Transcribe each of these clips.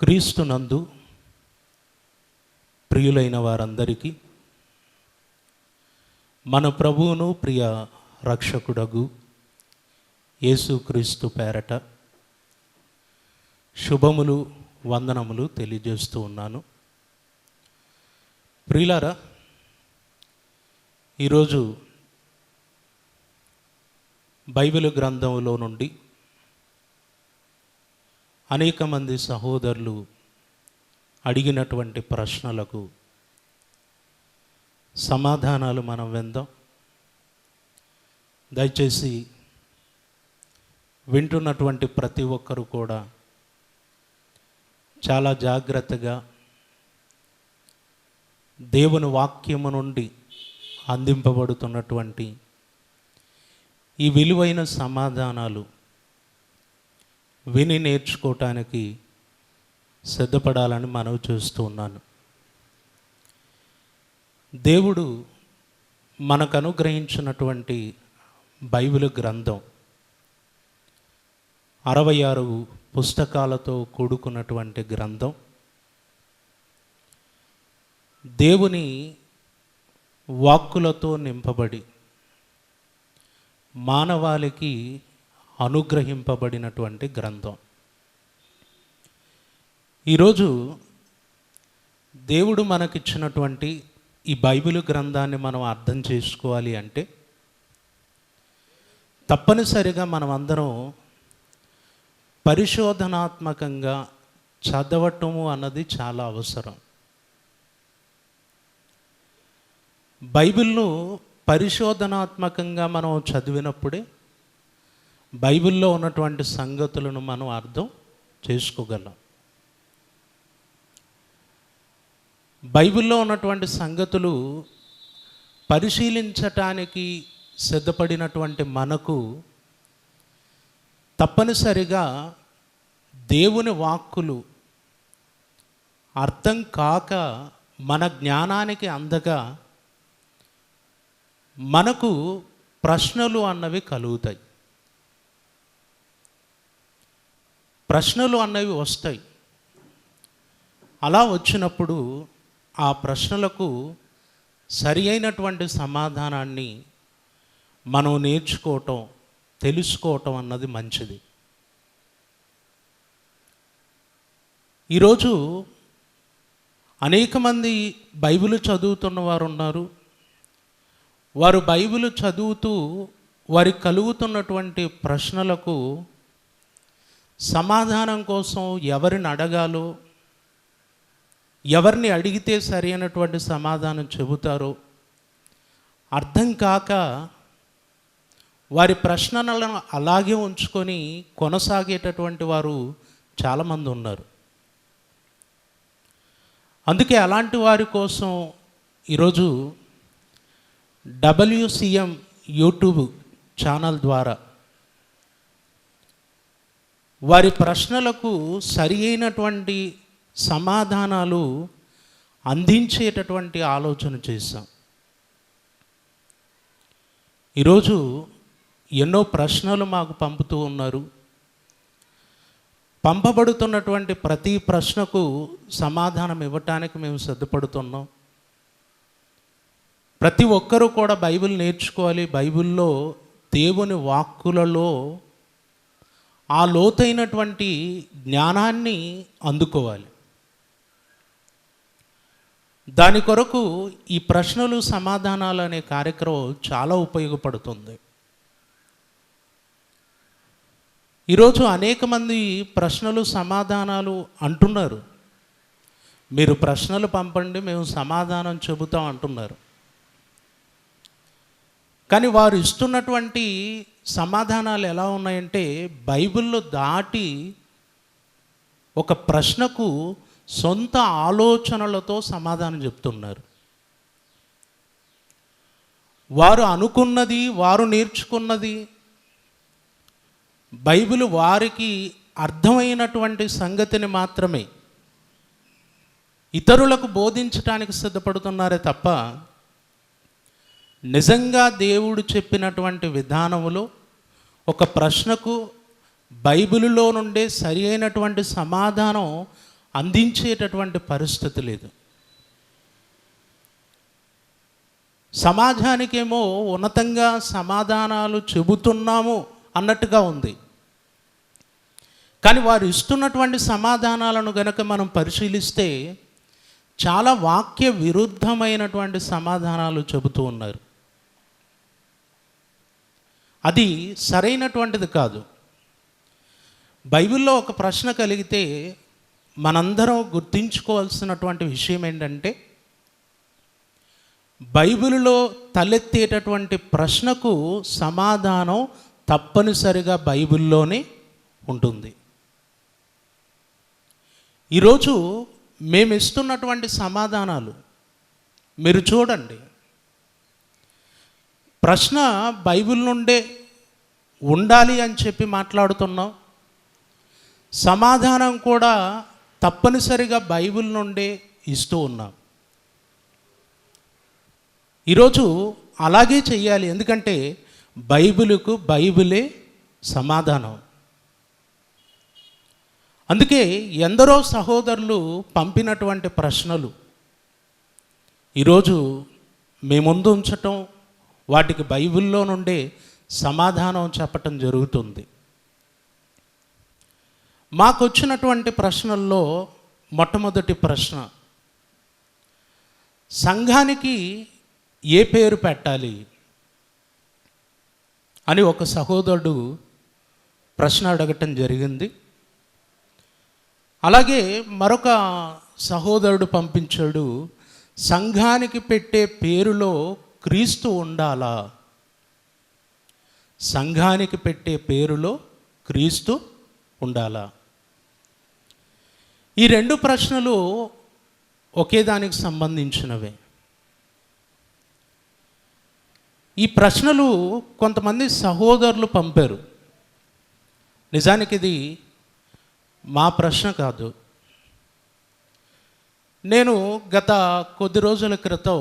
క్రీస్తునందు ప్రియులైన వారందరికీ మన ప్రభువును ప్రియ రక్షకుడగు యేసుక్రీస్తు పేరట శుభములు వందనములు తెలియజేస్తూ ఉన్నాను. ప్రియులారా, ఈరోజు బైబిల్ గ్రంథంలో నుండి అనేక మంది సహోదరులు అడిగినటువంటి ప్రశ్నలకు సమాధానాలు మనం విందాం. దయచేసి వింటున్నటువంటి ప్రతి ఒక్కరు కూడా చాలా జాగ్రత్తగా దేవుని వాక్యము నుండి అందింపబడుతున్నటువంటి ఈ విలువైన సమాధానాలు విని నేర్చుకోవటానికి సిద్ధపడాలని మనవి చేస్తూ ఉన్నాను. దేవుడు మనకు అనుగ్రహించినటువంటి బైబిల్ గ్రంథం 66 పుస్తకాలతో కూడుకున్నటువంటి గ్రంథం. దేవుని వాక్కులతో నింపబడి మానవాళికి అనుగ్రహింపబడినటువంటి గ్రంథం. ఈరోజు దేవుడు మనకిచ్చినటువంటి ఈ బైబిల్ గ్రంథాన్ని మనం అర్థం చేసుకోవాలి అంటే తప్పనిసరిగా మనం అందరం పరిశోధనాత్మకంగా చదవటము అన్నది చాలా అవసరం. బైబిల్ను పరిశోధనాత్మకంగా మనం చదివినప్పుడే బైబిల్లో ఉన్నటువంటి సంగతులను మనం అర్థం చేసుకోగలం. బైబిల్లో ఉన్నటువంటి సంగతులు పరిశీలించటానికి సిద్ధపడినటువంటి మనకు తప్పనిసరిగా దేవుని వాక్కులు అర్థం కాక మన జ్ఞానానికి అందగా మనకు ప్రశ్నలు అన్నవి కలుగుతాయి. ప్రశ్నలు అన్నవి వస్తాయి. అలా వచ్చినప్పుడు ఆ ప్రశ్నలకు సరి అయినటువంటి సమాధానాన్ని మనం నేర్చుకోవటం, తెలుసుకోవటం అన్నది మంచిది. ఈరోజు అనేక మంది బైబిల్ చదువుతున్న వారు ఉన్నారు. వారు బైబిల్ చదువుతూ వారికి కలుగుతున్నటువంటి ప్రశ్నలకు సమాధానం కోసం ఎవరిని అడగాలో, ఎవరిని అడిగితే సరి అయినటువంటి సమాధానం చెబుతారో అర్థం కాక వారి ప్రశ్నలను అలాగే ఉంచుకొని కొనసాగేటటువంటి వారు చాలామంది ఉన్నారు. అందుకే అలాంటి వారి కోసం ఈరోజు WCM యూట్యూబ్ ఛానల్ ద్వారా వారి ప్రశ్నలకు సరి అయినటువంటి సమాధానాలు అందించేటటువంటి ఆలోచన చేశాం. ఈరోజు ఎన్నో ప్రశ్నలు మాకు పంపుతూ ఉన్నారు. పంపబడుతున్నటువంటి ప్రతి ప్రశ్నకు సమాధానం ఇవ్వటానికి మేము సిద్ధపడుతున్నాం. ప్రతి ఒక్కరూ కూడా బైబిల్ నేర్చుకోవాలి. బైబిల్లో దేవుని వాక్కులలో ఆ లోతైనటువంటి జ్ఞానాన్ని అందుకోవాలి. దాని కొరకు ఈ ప్రశ్నలు సమాధానాలు అనే కార్యక్రమం చాలా ఉపయోగపడుతుంది. ఈరోజు అనేక మంది ప్రశ్నలు సమాధానాలు అంటున్నారు. మీరు ప్రశ్నలు పంపండి, మేము సమాధానం చెబుతాం అంటున్నారు. కానీ వారు ఇస్తున్నటువంటి సమాధానాలు ఎలా ఉన్నాయంటే బైబిల్లో దాటి ఒక ప్రశ్నకు సొంత ఆలోచనలతో సమాధానం చెప్తున్నారు. వారు అనుకున్నది, వారు నేర్చుకున్నది, బైబిల్ వారికి అర్థమైనటువంటి సంగతిని మాత్రమే ఇతరులకు బోధించడానికి సిద్ధపడుతున్నారే తప్ప నిజంగా దేవుడు చెప్పినటువంటి విధానములో ఒక ప్రశ్నకు బైబిలులో నుండే సరి అయినటువంటి సమాధానం అందించేటటువంటి పరిస్థితి లేదు. సమాజానికేమో ఉన్నతంగా సమాధానాలు చెబుతున్నాము అన్నట్టుగా ఉంది. కానీ వారు ఇస్తున్నటువంటి సమాధానాలను గనక మనం పరిశీలిస్తే చాలా వాక్య విరుద్ధమైనటువంటి సమాధానాలు చెబుతూ ఉన్నారు. అది సరైనటువంటిది కాదు. బైబిల్లో ఒక ప్రశ్న కలిగితే మనందరం గుర్తించుకోవాల్సినటువంటి విషయం ఏంటంటే, బైబిల్లో తలెత్తేటటువంటి ప్రశ్నకు సమాధానం తప్పనిసరిగా బైబిల్లోనే ఉంటుంది. ఈరోజు మేము ఇస్తున్నటువంటి సమాధానాలు మీరు చూడండి, ప్రశ్న బైబిల్ నుండే ఉండాలి అని చెప్పి మాట్లాడుతున్నాం. సమాధానం కూడా తప్పనిసరిగా బైబిల్ నుండే ఇస్తూ ఉన్నాం. ఈరోజు అలాగే చెయ్యాలి, ఎందుకంటే బైబిలుకు బైబిలే సమాధానం. అందుకే ఎందరో సహోదరులు పంపినటువంటి ప్రశ్నలు ఈరోజు మీ ముందు ఉంచటం, వాటికి బైబిల్లో నుండే సమాధానం చెప్పటం జరుగుతుంది. మాకు వచ్చినటువంటి ప్రశ్నల్లో మొట్టమొదటి ప్రశ్న, సంఘానికి ఏ పేరు పెట్టాలి అని ఒక సహోదరుడు ప్రశ్న అడగటం జరిగింది. అలాగే మరొక సహోదరుడు పంపించాడు, సంఘానికి పెట్టే పేరులో క్రీస్తు ఉండాలా, సంఘానికి పెట్టే పేరులో క్రీస్తు ఉండాలా. ఈ రెండు ప్రశ్నలు ఒకే దానికి సంబంధించినవే. ఈ ప్రశ్నలు కొంతమంది సహోదరులు పంపారు. నిజానికి ఇది మా ప్రశ్న కాదు. నేను గత కొద్ది రోజుల క్రితం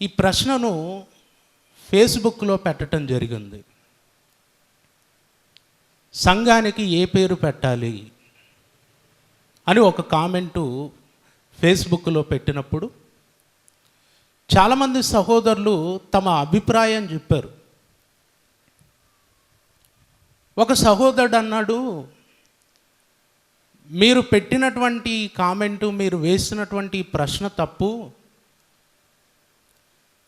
ఈ ప్రశ్నను ఫేస్బుక్లో పెట్టడం జరిగింది. సంఘానికి ఏ పేరు పెట్టాలి అని ఒక కామెంటు ఫేస్బుక్లో పెట్టినప్పుడు చాలామంది సహోదరులు తమ అభిప్రాయం చెప్పారు. ఒక సహోదరుడు అన్నాడు, మీరు పెట్టినటువంటి కామెంటు, మీరు వేసినటువంటి ప్రశ్న తప్పు,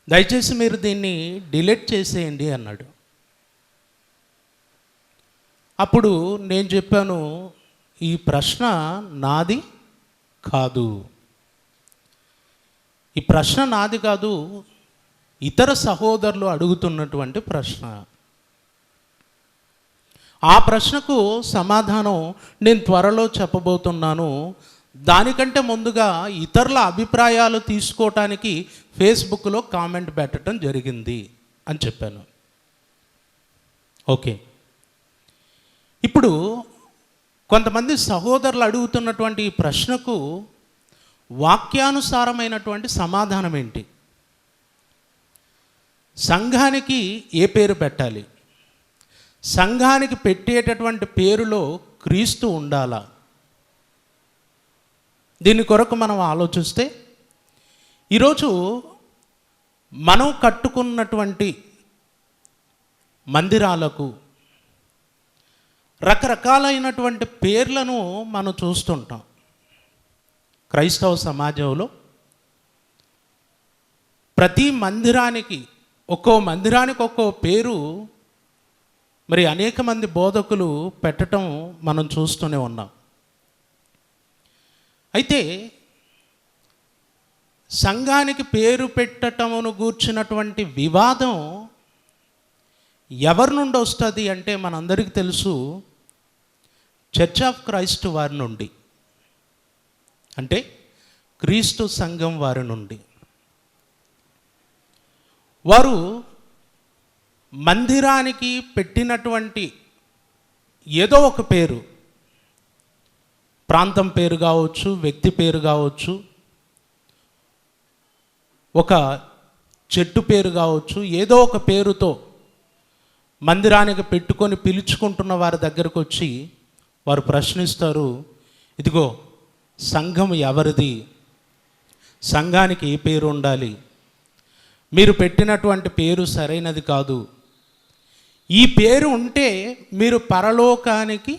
దయచేసి మీరు దీన్ని డిలీట్ చేసేయండి అన్నాడు. అప్పుడు నేను చెప్పాను, ఈ ప్రశ్న నాది కాదు, ఈ ప్రశ్న నాది కాదు, ఇతర సహోదరులు అడుగుతున్నటువంటి ప్రశ్న. ఆ ప్రశ్నకు సమాధానం నేను త్వరలో చెప్పబోతున్నాను. దానికంటే ముందుగా ఇతరుల అభిప్రాయాలు తీసుకోవటానికి ఫేస్బుక్లో కామెంట్ పెట్టడం జరిగింది అని చెప్పాను. ఓకే, ఇప్పుడు కొంతమంది సహోదరులు అడుగుతున్నటువంటి ఈ ప్రశ్నకు వాక్యానుసారమైనటువంటి సమాధానం ఏంటి? సంఘానికి ఏ పేరు పెట్టాలి? సంఘానికి పెట్టేటటువంటి పేరులో క్రీస్తు ఉండాలా? దీని కొరకు మనం ఆలోచిస్తే, ఈరోజు మనం కట్టుకున్నటువంటి మందిరాలకు రకరకాలైనటువంటి పేర్లను మనం చూస్తుంటాం. క్రైస్తవ సమాజంలో ప్రతి మందిరానికి ఒక్కో పేరు మరి అనేక మంది బోధకులు పెట్టడం మనం చూస్తూనే ఉన్నాం. అయితే సంఘానికి పేరు పెట్టటమును గూర్చినటువంటి వివాదం ఎవరి నుండి వస్తుంది అంటే మనందరికీ తెలుసు, చర్చ్ ఆఫ్ క్రైస్ట్ వారి నుండి, అంటే క్రీస్తు సంఘం వారి నుండి. వారు మందిరానికి పెట్టినటువంటి ఏదో ఒక పేరు, ప్రాంతం పేరు కావచ్చు, వ్యక్తి పేరు కావచ్చు, ఒక చెట్టు పేరు కావచ్చు, ఏదో ఒక పేరుతో మందిరానికి పెట్టుకొని పిలుచుకుంటున్న వారి దగ్గరకు వచ్చి వారు ప్రశ్నిస్తారు, ఇదిగో సంఘం ఎవరిది, సంఘానికి ఏ పేరు ఉండాలి, మీరు పెట్టినటువంటి పేరు సరైనది కాదు, ఈ పేరు ఉంటే మీరు పరలోకానికి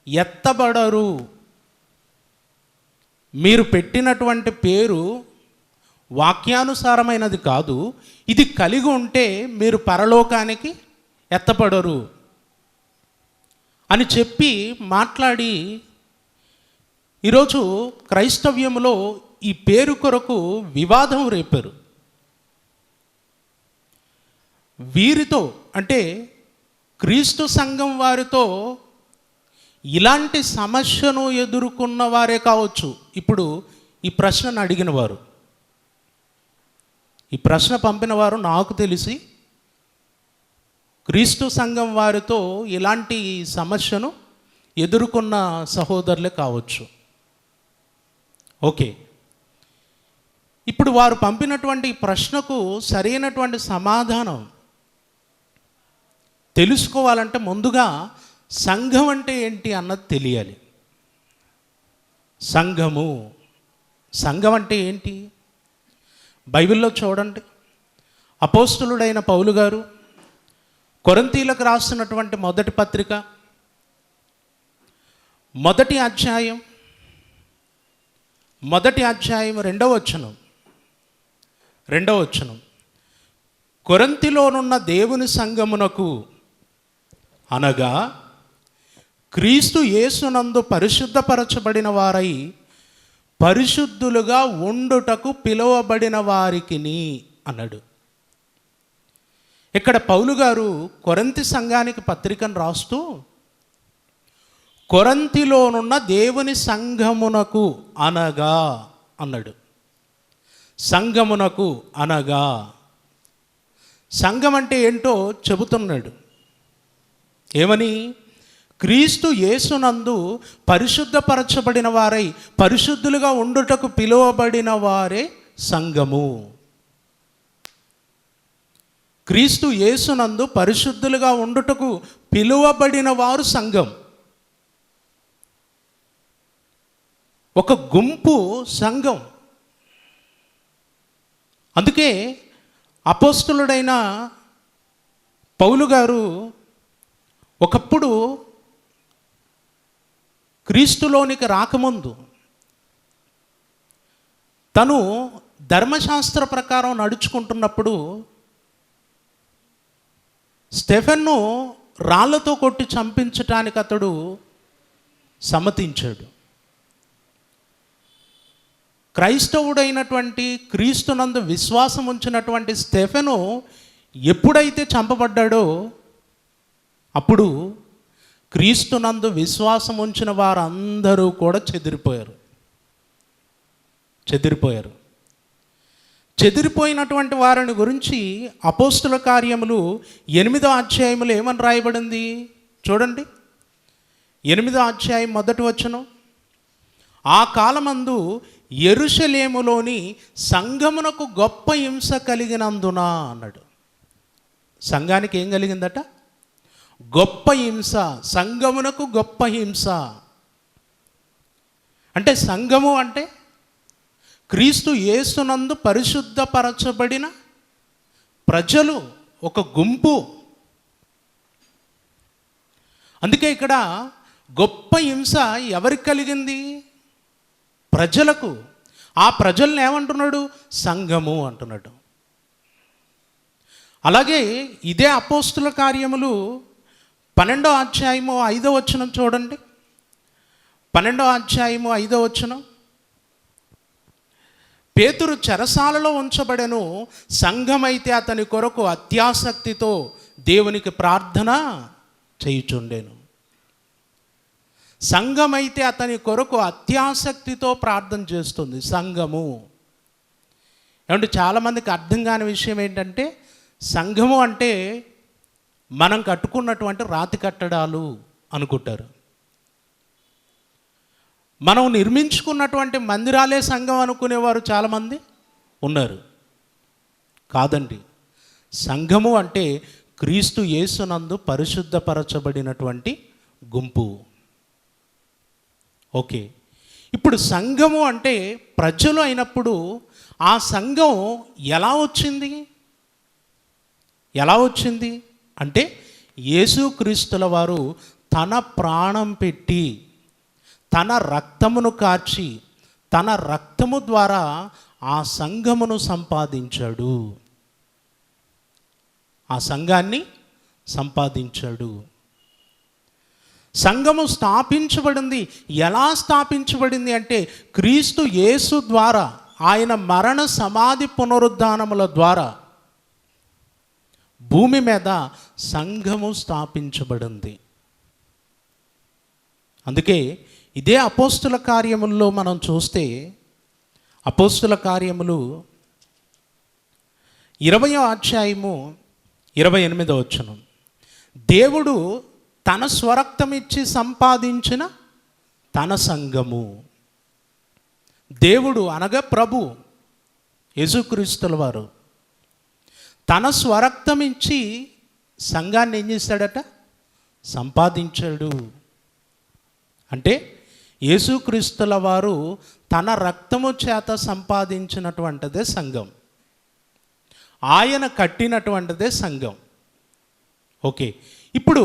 ఎత్తబడరు, మీరు పెట్టినటువంటి పేరు వాక్యానుసారమైనది కాదు, ఇది కలిగి ఉంటే మీరు పరలోకానికి ఎత్తపడరు అని చెప్పి మాట్లాడి ఈరోజు క్రైస్తవ్యంలో ఈ పేరు కొరకు వివాదం రేపారు. వీరితో అంటే క్రీస్తు సంఘం వారితో ఇలాంటి సమస్యను ఎదుర్కొన్న వారే కావచ్చు ఇప్పుడు ఈ ప్రశ్నను అడిగిన వారు. ఈ ప్రశ్న పంపిన వారు నాకు తెలిసి క్రీస్తు సంఘం వారితో ఇలాంటి సమస్యను ఎదుర్కొన్న సహోదరులే కావచ్చు. ఓకే, ఇప్పుడు వారు పంపినటువంటి ప్రశ్నకు సరైనటువంటి సమాధానం తెలుసుకోవాలంటే ముందుగా సంఘం అంటే ఏంటి అన్నది తెలియాలి. సంఘం అంటే ఏంటి? బైబిల్లో చూడండి, అపోస్తలుడైన పౌలు గారు కొరింథీయులకు రాస్తున్నటువంటి మొదటి పత్రిక మొదటి అధ్యాయం రెండవ వచనం కొరింథీలోనున్న దేవుని సంఘమునకు అనగా క్రీస్తు యేసునందు పరిశుద్ధపరచబడిన వారై పరిశుద్ధులుగా ఉండుటకు పిలువబడిన వారికిని అన్నాడు. ఇక్కడ పౌలు గారు కొరింథీ సంఘానికి పత్రికను రాస్తూ కొరింథీలోనున్న దేవుని సంఘమునకు అనగా అన్నాడు. సంఘమునకు అనగా సంఘం అంటే ఏంటో చెబుతున్నాడు. ఏమని? క్రీస్తు యేసునందు పరిశుద్ధపరచబడిన వారై పరిశుద్ధులుగా ఉండుటకు పిలువబడిన వారే సంఘము. క్రీస్తు యేసునందు పరిశుద్ధులుగా ఉండుటకు పిలువబడిన వారు సంఘం. ఒక గుంపు సంఘం. అందుకే అపోస్తలుడైన పౌలు గారు ఒకప్పుడు క్రీస్తులోనికి రాకముందు తను ధర్మశాస్త్ర ప్రకారం నడుచుకుంటున్నప్పుడు స్టెఫెన్ను రాళ్లతో కొట్టి చంపించటానికి అతడు సమ్మతించాడు. క్రైస్తవుడైనటువంటి క్రీస్తునందు విశ్వాసం ఉంచినటువంటి స్టెఫెను ఎప్పుడైతే చంపబడ్డాడో అప్పుడు క్రీస్తునందు విశ్వాసం ఉంచిన వారందరూ కూడా చెదిరిపోయారు. చెదిరిపోయినటువంటి వారిని గురించి అపోస్తుల కార్యములు 8వ అధ్యాయములు ఏమని రాయబడింది చూడండి. 8వ అధ్యాయం మొదటి వచనం, ఆ కాలమందు యెరూషలేములోని సంఘమునకు గొప్ప హింస కలిగినందున అన్నాడు. సంఘానికి ఏం కలిగిందట? గొప్ప హింస. సంఘమునకు గొప్ప హింస అంటే సంఘము అంటే క్రీస్తు యేసునందు పరిశుద్ధపరచబడిన ప్రజలు, ఒక గుంపు. అందుకే ఇక్కడ గొప్ప హింస ఎవరికి కలిగింది? ప్రజలకు. ఆ ప్రజల్ని ఏమంటున్నాడు? సంఘము అంటున్నాడు. అలాగే ఇదే అపోస్తుల కార్యములు 12వ అధ్యాయము 5వ వచనం చూడండి. 12వ అధ్యాయము 5వ వచనం, పేతురు చెరసాలలో ఉంచబడెను, సంఘమైతే అతని కొరకు అత్యాసక్తితో దేవునికి ప్రార్థన చేయుచుండెను. సంఘమైతే అతని కొరకు అత్యాసక్తితో ప్రార్థన చేస్తుంది సంఘము. ఏమంటే చాలామందికి అర్థం కాని విషయం ఏంటంటే సంఘము అంటే మనం కట్టుకున్నటువంటి రాతి కట్టడాలు అనుకుంటారు. మనం నిర్మించుకున్నటువంటి మందిరాలే సంఘం అనుకునేవారు చాలామంది ఉన్నారు. కాదండి, సంఘము అంటే క్రీస్తు యేసునందు పరిశుద్ధపరచబడినటువంటి గుంపు. ఓకే, ఇప్పుడు సంఘము అంటే ప్రజలు అయినప్పుడు ఆ సంఘం ఎలా వచ్చింది? ఎలా వచ్చింది అంటే యేసుక్రీస్తుల వారు తన ప్రాణం పెట్టి తన రక్తమును కార్చి తన రక్తము ద్వారా ఆ సంఘమును సంపాదించాడు, ఆ సంఘాన్ని సంపాదించాడు. సంఘము స్థాపించబడింది. ఎలా స్థాపించబడింది అంటే క్రీస్తు యేసు ద్వారా, ఆయన మరణ సమాధి పునరుద్ధానముల ద్వారా భూమి మీద సంఘము స్థాపించబడింది. అందుకే ఇదే అపోస్తుల కార్యముల్లో మనం చూస్తే అపోస్తుల కార్యములు 20వ అధ్యాయము 28వ వచనం, దేవుడు తన స్వరక్తమిచ్చి సంపాదించిన తన సంఘము. దేవుడు అనగా ప్రభు యేసుక్రీస్తుల వారు తన స్వరక్తం ఇచ్చి సంఘాన్ని ఏం చేశాడట? సంపాదించాడు. అంటే యేసుక్రీస్తుల వారు తన రక్తము చేత సంపాదించినటువంటిదే సంఘం, ఆయన కట్టినటువంటిదే సంఘం. ఓకే, ఇప్పుడు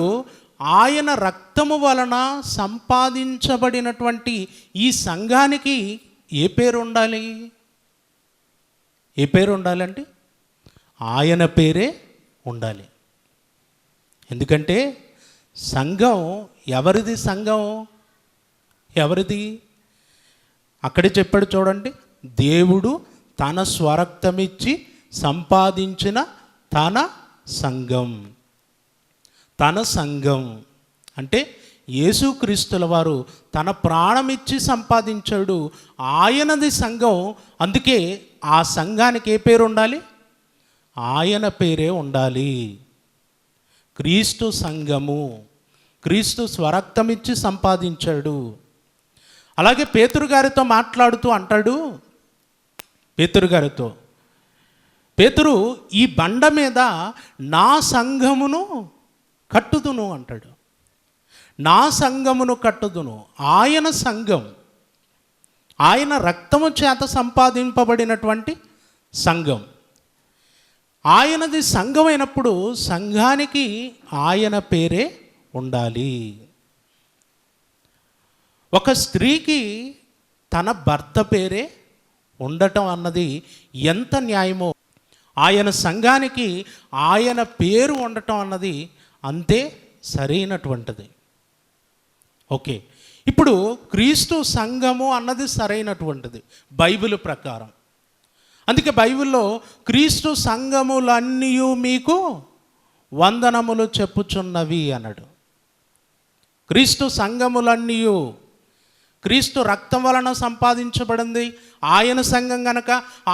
ఆయన రక్తము వలన సంపాదించబడినటువంటి ఈ సంఘానికి ఏ పేరు ఉండాలి? ఏ పేరు ఉండాలంటే ఆయన పేరే ఉండాలి. ఎందుకంటే సంఘం ఎవరిది? సంఘం ఎవరిది? అక్కడే చెప్పాడు చూడండి, దేవుడు తన స్వరక్తమిచ్చి సంపాదించిన తన సంఘం. తన సంఘం అంటే యేసుక్రీస్తుల వారు తన ప్రాణమిచ్చి సంపాదించాడు, ఆయనది సంఘం. అందుకే ఆ సంఘానికి ఏ పేరు ఉండాలి? ఆయన పేరే ఉండాలి. క్రీస్తు సంఘము, క్రీస్తు స్వరక్తమిచ్చి సంపాదించాడు. అలాగే పేతురు గారితో మాట్లాడుతూ అంటాడు, పేతురు ఈ బండ మీద నా సంఘమును కట్టుదును అంటాడు. నా సంఘమును కట్టుదును. ఆయన సంఘం, ఆయన రక్తము చేత సంపాదింపబడినటువంటి సంఘం. ఆయనది సంఘమైనప్పుడు సంఘానికి ఆయన పేరే ఉండాలి. ఒక స్త్రీకి తన భర్త పేరే ఉండటం అన్నది ఎంత న్యాయమో, ఆయన సంఘానికి ఆయన పేరు ఉండటం అన్నది అంతే సరైనటువంటిది. ఓకే, ఇప్పుడు క్రీస్తు సంఘము అన్నది సరైనటువంటిది బైబిల్ ప్రకారం. అందుకే బైబిల్లో క్రీస్తు సంఘములన్నీ మీకు వందనములు చెప్పుచున్నవి అన్నాడు. క్రీస్తు సంఘములన్నీ క్రీస్తు రక్తం వలన సంపాదించబడింది. ఆయన సంఘం గనక,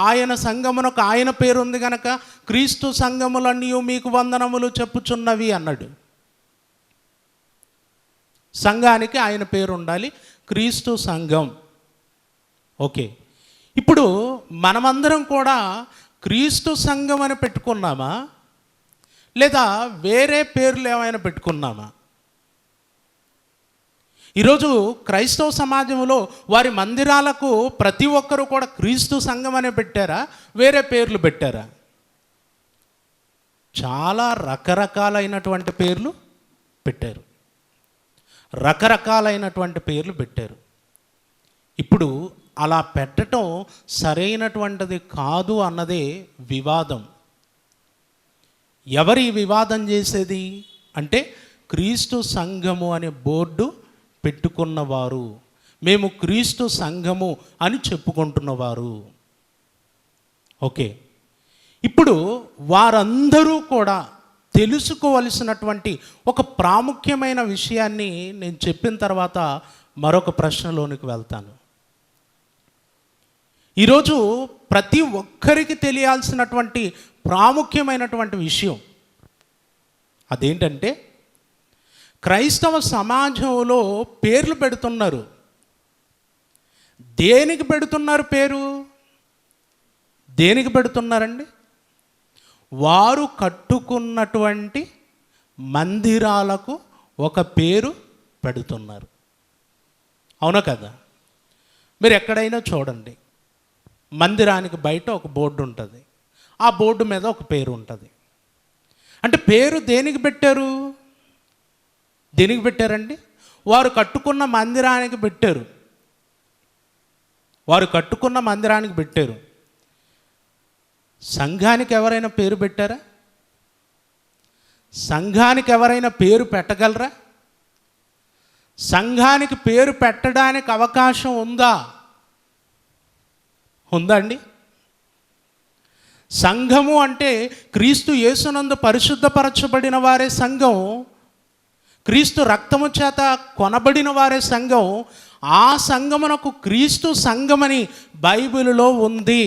ఆయన సంఘమునకు ఆయన పేరు ఉంది గనక క్రీస్తు సంఘములన్నీ మీకు వందనములు చెప్పుచున్నవి అన్నాడు. సంఘానికి ఆయన పేరు ఉండాలి, క్రీస్తు సంఘం. ఓకే, ఇప్పుడు మనమందరం కూడా క్రీస్తు సంఘం అని పెట్టుకున్నామా, లేదా వేరే పేర్లు ఏమైనా పెట్టుకున్నామా? ఈరోజు క్రైస్తవ సమాజంలో వారి మందిరాలకు ప్రతి ఒక్కరూ కూడా క్రీస్తు సంఘం అనే పెట్టారా, వేరే పేర్లు పెట్టారా? చాలా రకరకాలైనటువంటి పేర్లు పెట్టారు, రకరకాలైనటువంటి పేర్లు పెట్టారు. ఇప్పుడు అలా పెట్టడం సరైనటువంటిది కాదు అన్నదే వివాదం. ఎవరి వివాదం చేసేది అంటే క్రీస్తు సంఘము అనే బోర్డు పెట్టుకున్నవారు, మేము క్రీస్తు సంఘము అని చెప్పుకుంటున్నవారు. ఓకే, ఇప్పుడు వారందరూ కూడా తెలుసుకోవలసినటువంటి ఒక ప్రాముఖ్యమైన విషయాన్ని నేను చెప్పిన తర్వాత మరొక ప్రశ్నలోనికి వెళ్తాను. ఈరోజు ప్రతి ఒక్కరికి తెలియాల్సినటువంటి ప్రాముఖ్యమైనటువంటి విషయం అదేంటంటే, క్రైస్తవ సమాజంలో పేర్లు పెడుతున్నారు. దేనికి పెడుతున్నారు పేరు? దేనికి పెడుతున్నారండి? వారు కట్టుకున్నటువంటి మందిరాలకు ఒక పేరు పెడుతున్నారు. అవునా కదా? మీరు ఎక్కడైనా చూడండి, మందిరానికి బయట ఒక బోర్డు ఉంటుంది, ఆ బోర్డు మీద ఒక పేరు ఉంటుంది. అంటే పేరు దేనికి పెట్టారు? దేనికి పెట్టారండి? వారు కట్టుకున్న మందిరానికి పెట్టారు. వారు కట్టుకున్న మందిరానికి పెట్టారు. సంఘానికి ఎవరైనా పేరు పెట్టారా? సంఘానికి ఎవరైనా పేరు పెట్టగలరా? సంఘానికి పేరు పెట్టడానికి అవకాశం ఉందా? ఉందా అండి? సంఘము అంటే క్రీస్తు యేసునందు పరిశుద్ధపరచబడిన వారే సంఘం, క్రీస్తు రక్తము చేత కొనబడిన వారే సంఘం. ఆ సంఘమునకు క్రీస్తు సంఘమని బైబిలులో ఉంది.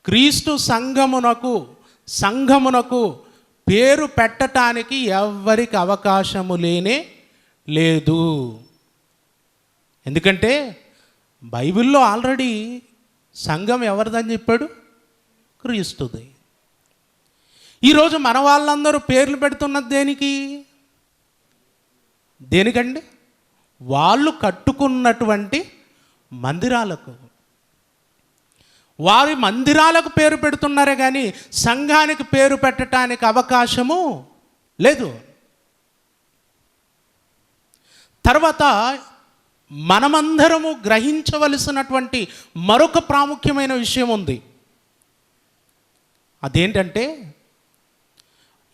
క్రీస్తు సంఘమునకు పేరు పెట్టడానికి ఎవ్వరికి అవకాశము లేనే లేదు. ఎందుకంటే బైబిల్లో ఆల్రెడీ సంఘం ఎవరిదని చెప్పాడు? క్రీస్తుది. ఈరోజు మన వాళ్ళందరూ పేర్లు పెడుతున్నది దేనికండి? వాళ్ళు కట్టుకున్నటువంటి మందిరాలకు, వారి మందిరాలకు పేరు పెడుతున్నారే కానీ సంఘానికి పేరు పెట్టడానికి అవకాశము లేదు. తర్వాత మనమందరము గ్రహించవలసినటువంటి మరొక ప్రాముఖ్యమైన విషయం ఉంది. అదేంటంటే,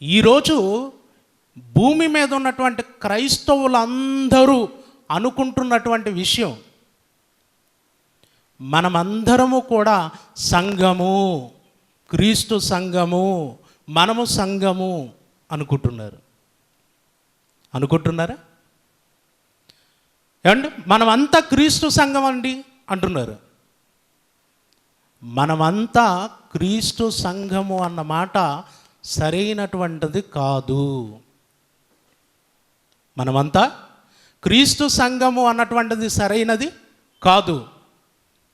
ఈరోజు భూమి మీద ఉన్నటువంటి క్రైస్తవులందరూ అనుకుంటున్నటువంటి విషయం, మనమందరము కూడా సంఘము, క్రీస్తు సంఘము, మనము సంఘము అనుకుంటున్నారా? ఏమండి, మనమంతా క్రీస్తు సంఘం అండి అంటున్నారు. మనమంతా క్రీస్తు సంఘము అన్న మాట సరైనటువంటిది కాదు. మనమంతా క్రీస్తు సంఘము అన్నటువంటిది సరైనది కాదు.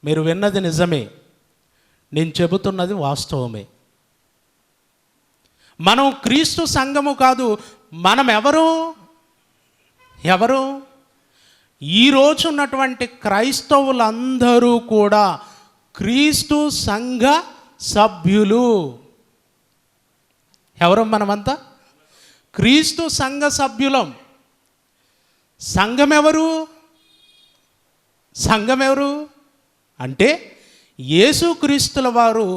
మీరు విన్నది నిజమే, నేను చెబుతున్నది వాస్తవమే. మనం క్రీస్తు సంఘము కాదు. మనం ఎవరు? ఈరోజు ఉన్నటువంటి క్రైస్తవులందరూ కూడా క్రీస్తు సంఘ సభ్యులు. ఎవరు? మనమంతా క్రీస్తు సంఘ సభ్యులం. సంఘం ఎవరు అంటే యేసుక్రీస్తుల వారు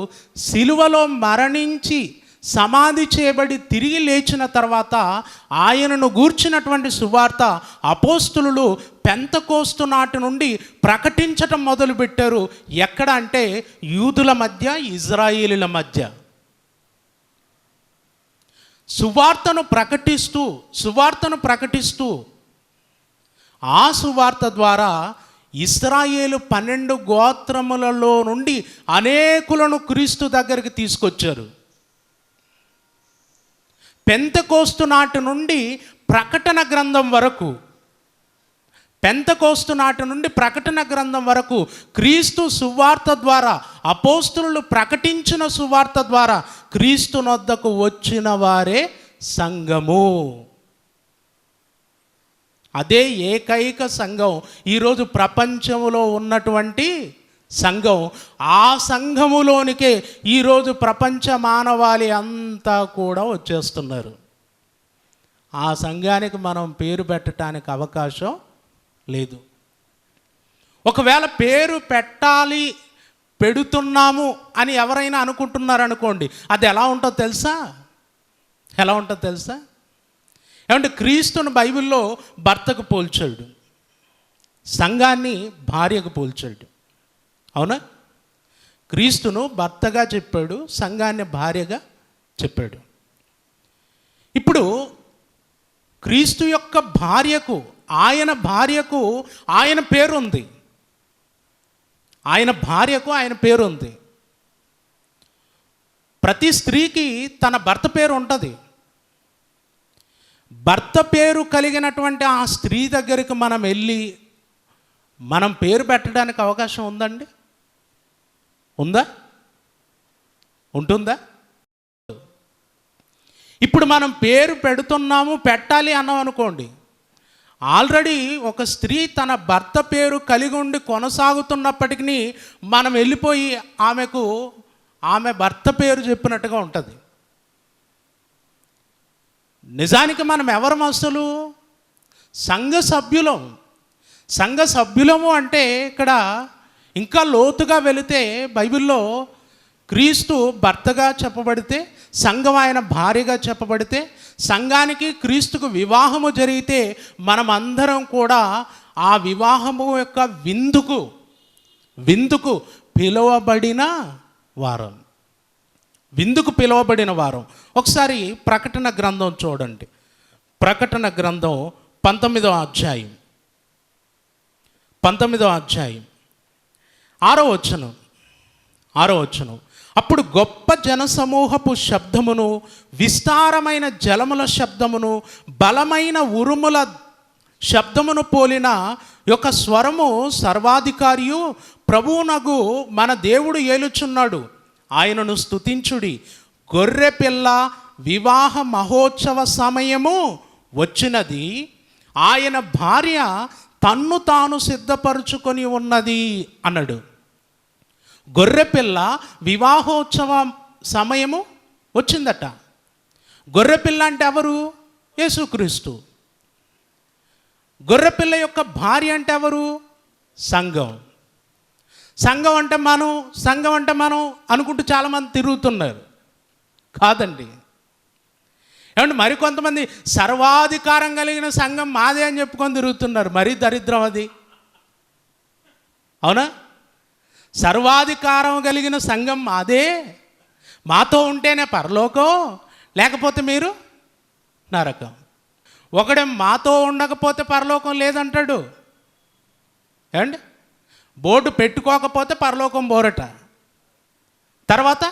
సిలువలో మరణించి సమాధి చేయబడి తిరిగి లేచిన తర్వాత ఆయనను గూర్చినటువంటి సువార్త అపోస్తులు పెంతెకోస్తు నాటి నుండి ప్రకటించటం మొదలుపెట్టారు. ఎక్కడ అంటే యూదుల మధ్య, ఇజ్రాయేలీల మధ్య. సువార్తను ప్రకటిస్తూ ఆ సువార్త ద్వారా ఇశ్రాయేలు 12 గోత్రములలో నుండి అనేకులను క్రీస్తు దగ్గరికి తీసుకొచ్చారు. పెంతెకోస్తు నాటి నుండి ప్రకటన గ్రంథం వరకు క్రీస్తు సువార్త ద్వారా, అపోస్తులు ప్రకటించిన సువార్త ద్వారా క్రీస్తు నొద్దకు వచ్చిన వారే సంఘము. అదే ఏకైక సంఘం ఈరోజు ప్రపంచంలో ఉన్నటువంటి సంఘం. ఆ సంఘములోనికే ఈరోజు ప్రపంచ మానవాళి అంతా కూడా వచ్చేస్తున్నారు. ఆ సంఘానికి మనం పేరు పెట్టడానికి అవకాశం లేదు. ఒకవేళ పేరు పెడుతున్నాము అని ఎవరైనా అనుకుంటున్నారనుకోండి, అది ఎలా ఉంటుందో తెలుసా? ఏమంటే క్రీస్తును బైబిల్లో భర్తకు పోల్చాడు, సంఘాన్ని భార్యకు పోల్చాడు. అవునా? క్రీస్తును భర్తగా చెప్పాడు, సంఘాన్ని భార్యగా చెప్పాడు. ఇప్పుడు క్రీస్తు యొక్క భార్యకు, ఆయన భార్యకు ఆయన పేరుంది. ప్రతి స్త్రీకి తన భర్త పేరు ఉంటుంది. భర్త పేరు కలిగినటువంటి ఆ స్త్రీ దగ్గరికి మనం వెళ్ళి మనం పేరు పెట్టడానికి అవకాశం ఉందండి? ఉంటుందా? ఇప్పుడు మనం పేరు పెట్టాలి అన్నాం అనుకోండి, ఆల్రెడీ ఒక స్త్రీ తన భర్త పేరు కలిగి ఉండి కొనసాగుతున్నప్పటికీ మనం వెళ్ళిపోయి ఆమె భర్త పేరు చెప్పినట్టుగా ఉంటుంది. నిజానికి మనం ఎవరం అసలు? సంఘ సభ్యులం. సంఘ సభ్యులము అంటే ఇక్కడ ఇంకా లోతుగా వెళితే బైబిల్లో క్రీస్తు భర్తగా చెప్పబడితే, సంఘం ఆయన భార్యగా చెప్పబడితే, సంఘానికి క్రీస్తుకు వివాహము జరిగితే మనం అందరం కూడా ఆ వివాహము యొక్క విందుకు పిలువబడిన వారం. విందుకు పిలువబడిన వారం. ఒకసారి ప్రకటన గ్రంథం చూడండి. ప్రకటన గ్రంథం 19వ అధ్యాయం 6వ వచనం. అప్పుడు గొప్ప జనసమూహపు శబ్దమును, విస్తారమైన జలముల శబ్దమును, బలమైన ఉరుముల శబ్దమును పోలిన యొక్క స్వరము సర్వాధికారియు ప్రభువునగు మన దేవుడు ఏలుచున్నాడు, ఆయనను స్తుతించుడి, గొర్రెపిల్ల వివాహ మహోత్సవ సమయము వచ్చినది, ఆయన భార్య తన్ను తాను సిద్ధపరుచుకొని ఉన్నది అన్నాడు. గొర్రెపిల్ల వివాహోత్సవ సమయము వచ్చిందట. గొర్రెపిల్ల అంటే ఎవరు? యేసుక్రీస్తు. గొర్రెపిల్ల యొక్క భార్య అంటే ఎవరు? సంఘం. సంఘం అంటే మనం అనుకుంటూ చాలామంది తిరుగుతున్నారు. కాదండి. ఏమంటే మరికొంతమంది సర్వాధికారం కలిగిన సంఘం మాదే అని చెప్పుకొని తిరుగుతున్నారు. మరీ దరిద్రం అది. అవునా? సర్వాధికారం కలిగిన సంఘం మాదే, మాతో ఉంటేనే పరలోకం, లేకపోతే మీరు నరకం. ఒకడే మాతో ఉండకపోతే పరలోకం లేదంటాడు. ఏమండి? బోర్డు పెట్టుకోకపోతే పరలోకం బోరట. తర్వాత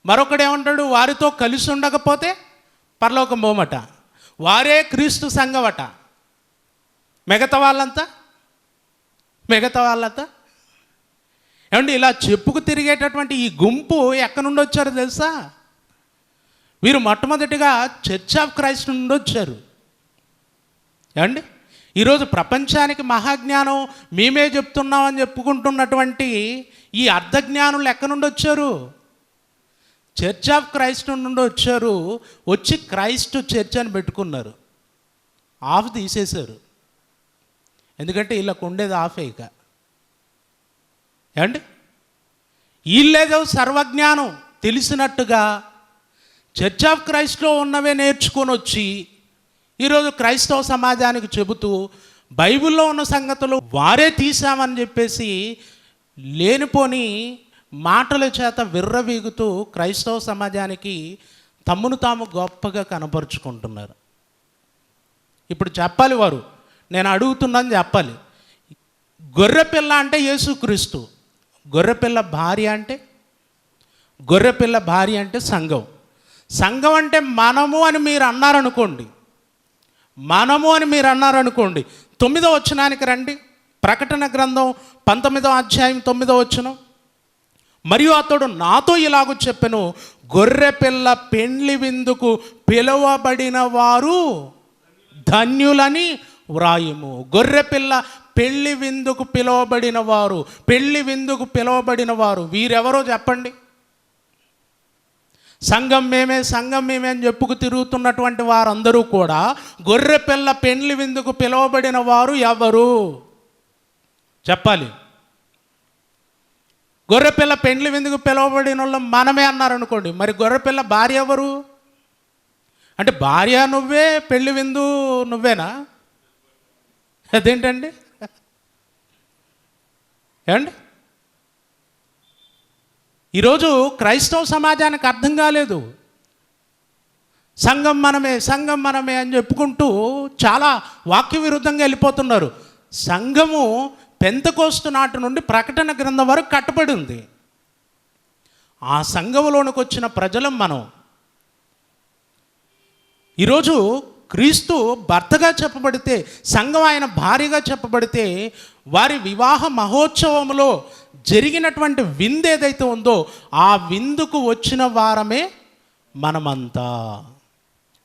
మరొకడేమంటాడు? వారితో కలిసి ఉండకపోతే పరలోకం పోమట. వారే క్రీస్తు సంఘమట. మిగతా వాళ్ళంతా ఏమండి? ఇలా చెప్పుకు తిరిగేటటువంటి ఈ గుంపు ఎక్కడి నుండి వచ్చారో తెలుసా? వీరు మొట్టమొదటిగా చర్చ్ ఆఫ్ క్రైస్ట్ నుండి వచ్చారు. ఏమండి? ఈరోజు ప్రపంచానికి మహాజ్ఞానం మేమే చెప్తున్నామని చెప్పుకుంటున్నటువంటి ఈ అర్ధజ్ఞానులు ఎక్కడి నుండి వచ్చారు? చర్చ్ ఆఫ్ క్రైస్ట్ నుండి వచ్చారు. వచ్చి క్రైస్ట్ చర్చ్ అని పెట్టుకున్నారు. ఆఫ్ తీసేశారు. ఎందుకంటే వీళ్ళకు ఉండేది ఆఫే. ఇక ఏమండి? వీళ్ళేదో సర్వజ్ఞానం తెలిసినట్టుగా చర్చ్ ఆఫ్ క్రైస్ట్లో ఉన్నవే నేర్చుకొని వచ్చి ఈరోజు క్రైస్తవ సమాజానికి చెబుతూ బైబిల్లో ఉన్న సంగతులు వారే తీసామని చెప్పేసి లేనిపోని మాటల చేత విర్రవీగుతూ క్రైస్తవ సమాజానికి తమ్మును తాము గొప్పగా కనపరుచుకుంటున్నారు. ఇప్పుడు చెప్పాలి, వారు నేను అడుగుతున్నాను చెప్పాలి. గొర్రెపిల్ల అంటే యేసుక్రీస్తు. గొర్రెపిల్ల భార్య అంటే సంఘం. సంఘం అంటే మనము అని మీరు అన్నారనుకోండి. 9వ వచనానికి రండి. ప్రకటన గ్రంథం 19వ అధ్యాయం 9వ వచనం. మరియు అతడు నాతో ఇలాగ చెప్పెను, గొర్రెపిల్ల పెండ్లి విందుకు పిలువబడిన వారు ధన్యులని వ్రాయము. గొర్రెపిల్ల పెళ్లి విందుకు పిలువబడిన వారు వీరెవరో చెప్పండి. సంఘం మేమే అని చెప్పుకు తిరుగుతున్నటువంటి వారందరూ కూడా గొర్రెపిల్ల పెండ్లి విందుకు పిలువబడిన వారు ఎవరు చెప్పాలి. గొర్రెపిల్ల పెండ్లి విందుకు పిలువబడిన వాళ్ళు మనమే అన్నారనుకోండి, మరి గొర్రెపిల్ల భార్య ఎవరు? అంటే భార్య నువ్వే, పెళ్లి విందు నువ్వేనా? అదేంటండి? ఏమండి? ఈరోజు క్రైస్తవ సమాజానికి అర్థం కాలేదు. సంఘం మనమే అని చెప్పుకుంటూ చాలా వాక్య విరుద్ధంగా వెళ్ళిపోతున్నారు. సంఘము పెంతెకోస్తు నాటి నుండి ప్రకటన గ్రంథం వరకు కట్టబడి ఉంది. ఆ సంఘములోనికి వచ్చిన ప్రజలం మనం. ఈరోజు క్రీస్తు భర్తగా చెప్పబడితే, సంఘం ఆయన భార్యగా చెప్పబడితే, వారి వివాహ మహోత్సవంలో జరిగినటువంటి విందు ఏదైతే ఉందో ఆ విందుకు వచ్చిన వారమే మనమంతా.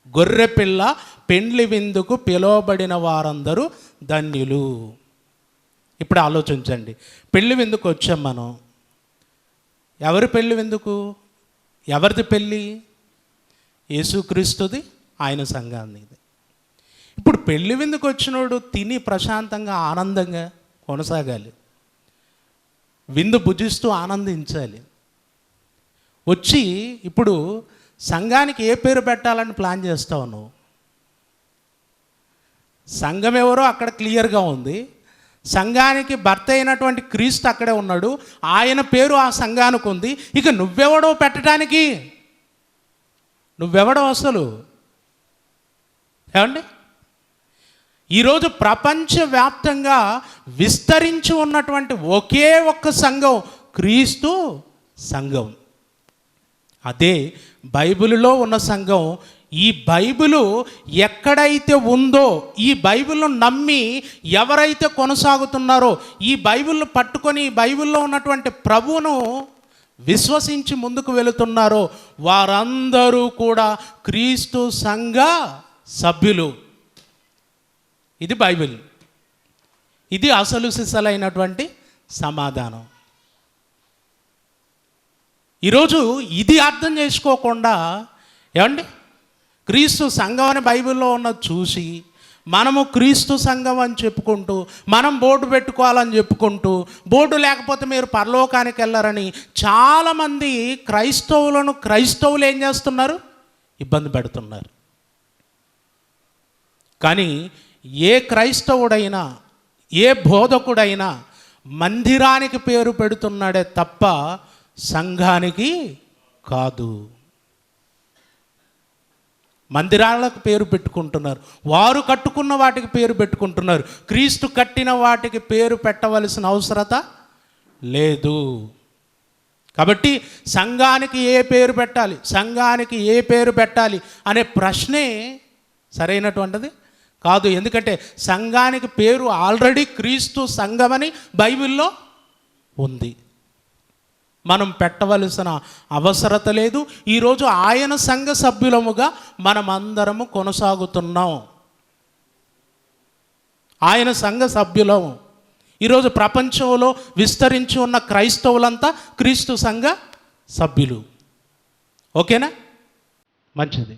గొర్రెపిల్ల పెండ్లి విందుకు పిలువబడిన వారందరూ ధన్యులు. ఇప్పుడు ఆలోచించండి, పెళ్లి విందుకు వచ్చాం మనం. ఎవరి పెళ్లి విందుకు? ఎవరిది పెళ్ళి? యేసుక్రీస్తుది, ఆయన సంఘానిది. ఇప్పుడు పెళ్లి విందుకు వచ్చినోడు తిని ప్రశాంతంగా ఆనందంగా కొనసాగాలి, విందు భుజిస్తూ ఆనందించాలి. వచ్చి ఇప్పుడు సంఘానికి ఏ పేరు పెట్టాలని ప్లాన్ చేస్తావు నువ్వు? సంఘం ఎవరో అక్కడ క్లియర్గా ఉంది. సంఘానికి భర్త అయినటువంటి క్రీస్తు అక్కడే ఉన్నాడు, ఆయన పేరు ఆ సంఘానికి ఉంది. ఇక నువ్వెవడో పెట్టడానికి? నువ్వెవడో అసలు? ఏమండి, ఈరోజు ప్రపంచవ్యాప్తంగా విస్తరించి ఉన్నటువంటి ఒకే ఒక్క సంఘం క్రీస్తు సంఘం. అదే బైబిలులో ఉన్న సంఘం. ఈ బైబిలు ఎక్కడైతే ఉందో, ఈ బైబిల్ను నమ్మి ఎవరైతే కొనసాగుతున్నారో, ఈ బైబిల్ను పట్టుకొని ఈ బైబిల్లో ఉన్నటువంటి ప్రభువును విశ్వసించి ముందుకు వెళుతున్నారో వారందరూ కూడా క్రీస్తు సంఘ సభ్యులు. ఇది బైబిల్. ఇది అసలు సిసలైనటువంటి సమాధానం. ఈరోజు ఇది అర్థం చేసుకోకుండా, ఏమండి, క్రీస్తు సంఘం అని బైబిల్లో ఉన్నది చూసి మనము క్రీస్తు సంఘం అని చెప్పుకుంటూ, మనం బోర్డు పెట్టుకోవాలని చెప్పుకుంటూ, బోర్డు లేకపోతే మీరు పరలోకానికి వెళ్ళారని చాలామంది క్రైస్తవులు ఏం చేస్తున్నారు? ఇబ్బంది పెడుతున్నారు. కానీ ఏ క్రైస్తవుడైనా, ఏ బోధకుడైనా మందిరానికి పేరు పెడుతున్నాడే తప్ప సంఘానికి కాదు. మందిరాలకు పేరు పెట్టుకుంటున్నారు, వారు కట్టుకున్న వాటికి పేరు పెట్టుకుంటున్నారు. క్రీస్తు కట్టిన వాటికి పేరు పెట్టవలసిన అవసరత లేదు. కాబట్టి సంఘానికి ఏ పేరు పెట్టాలి, సంఘానికి ఏ పేరు పెట్టాలి అనే ప్రశ్నే సరైనటువంటిది కాదు. ఎందుకంటే సంఘానికి పేరు ఆల్రెడీ క్రీస్తు సంఘమని బైబిల్లో ఉంది. మనం పెట్టవలసిన అవసరత లేదు. ఈరోజు ఆయన సంఘ సభ్యులముగా మనమందరము కొనసాగుతున్నాం. ఆయన సంఘ సభ్యులము. ఈరోజు ప్రపంచంలో విస్తరించి ఉన్న క్రైస్తవులంతా క్రీస్తు సంఘ సభ్యులు. ఓకేనా? మంచిది.